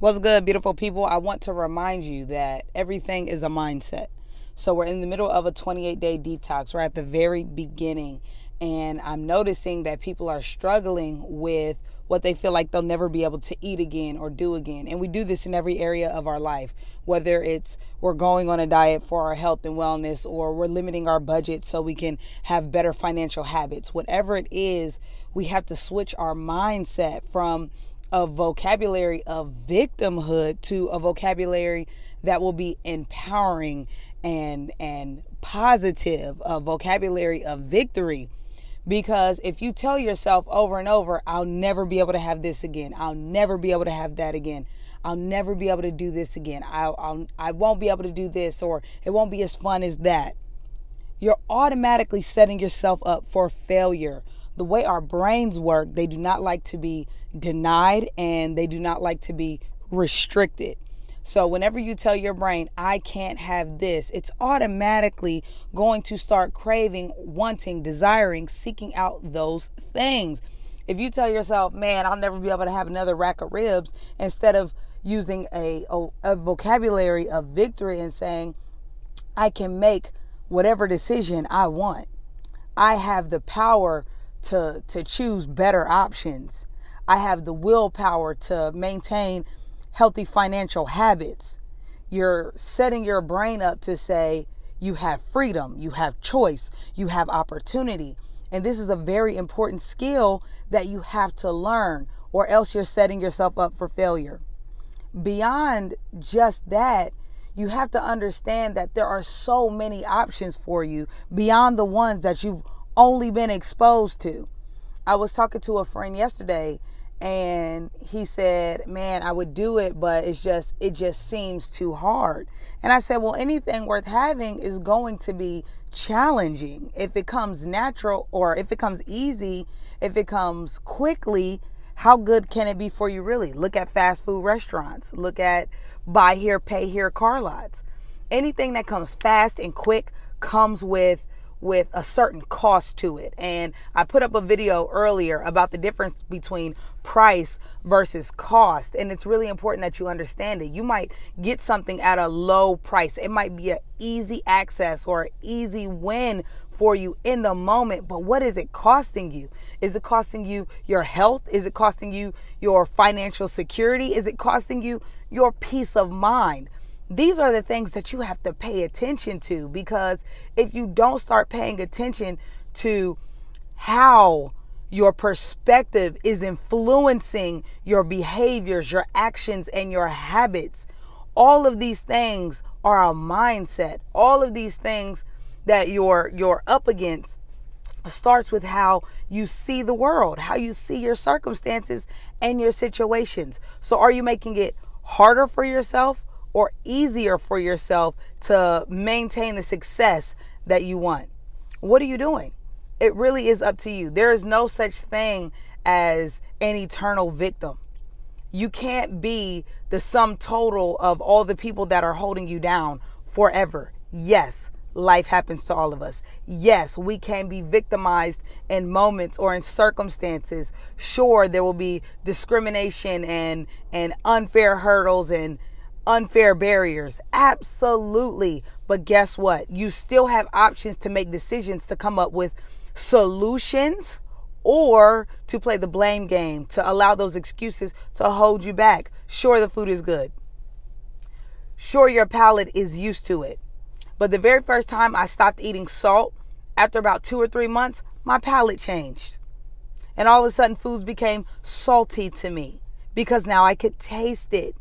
What's good, beautiful people? I want to remind you that everything is a mindset. So we're in the middle of a 28-day detox. We're at the very beginning. And I'm noticing that people are struggling with what they feel like they'll never be able to eat again or do again. And we do this in every area of our life, whether it's we're going on a diet for our health and wellness, or we're limiting our budget so we can have better financial habits. Whatever it is, we have to switch our mindset from a vocabulary of victimhood to a vocabulary that will be empowering and positive, a vocabulary of victory. Because if you tell yourself over and over, I'll never be able to have this again, I'll never be able to have that again, I'll never be able to do this again, I won't be able to do this, or it won't be as fun as that, you're automatically setting yourself up for failure. The way our brains work, they do not like to be denied, and they do not like to be restricted. So whenever you tell your brain, I can't have this, it's automatically going to start craving, wanting, desiring, seeking out those things. If you tell yourself, man, I'll never be able to have another rack of ribs, instead of using a vocabulary of victory and saying, I can make whatever decision I want, I have the power to choose better options, I have the willpower to maintain healthy financial habits. You're setting your brain up to say you have freedom, you have choice, you have opportunity. And this is a very important skill that you have to learn, or else you're setting yourself up for failure. Beyond just that, you have to understand that there are so many options for you beyond the ones that you've only been exposed to. I was talking to a friend yesterday, and he said, man, I would do it, but it just seems too hard. And I said, well, anything worth having is going to be challenging. If it comes natural, or if it comes easy, if it comes quickly, how good can it be for you really? Look at fast food restaurants. Look at buy here, pay here car lots. Anything that comes fast and quick comes with a certain cost to it. And I put up a video earlier about the difference between price versus cost. And it's really important that you understand it. You might get something at a low price. It might be an easy access or an easy win for you in the moment. But what is it costing you? Is it costing you your health? Is it costing you your financial security? Is it costing you your peace of mind? These are the things that you have to pay attention to, because if you don't start paying attention to how your perspective is influencing your behaviors, your actions, and your habits, all of these things are a mindset. All of these things that you're up against starts with how you see the world, how you see your circumstances and your situations. So are you making it harder for yourself or easier for yourself to maintain the success that you want? What are you doing? It really is up to you. There is no such thing as an eternal victim. You can't be the sum total of all the people that are holding you down forever. Yes, life happens to all of us. Yes, we can be victimized in moments or in circumstances. Sure, there will be discrimination and unfair hurdles and unfair barriers. Absolutely. But guess what? You still have options to make decisions, to come up with solutions, or to play the blame game, to allow those excuses to hold you back. Sure, the food is good. Sure, your palate is used to it. But the very first time I stopped eating salt, after about 2 or 3 months, my palate changed. And all of a sudden, foods became salty to me because now I could taste it.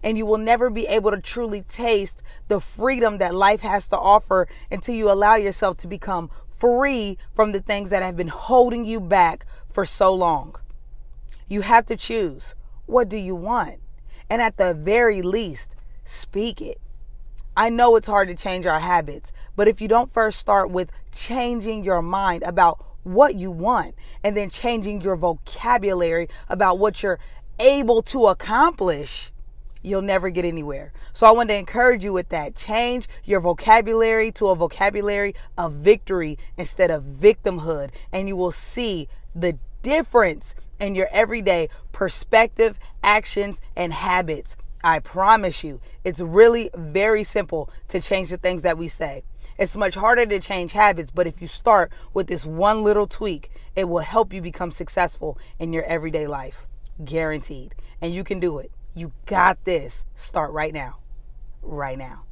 And you will never be able to truly taste the freedom that life has to offer until you allow yourself to become free from the things that have been holding you back for so long. You have to choose. What do you want? And at the very least, speak it. I know it's hard to change our habits, but if you don't first start with changing your mind about what you want, and then changing your vocabulary about what you're able to accomplish, you'll never get anywhere. So I want to encourage you with that. Change your vocabulary to a vocabulary of victory instead of victimhood, and you will see the difference in your everyday perspective, actions, and habits. I promise you, it's really very simple to change the things that we say. It's much harder to change habits, but if you start with this one little tweak, it will help you become successful in your everyday life. Guaranteed. And you can do it. You got this. Start right now. Right now.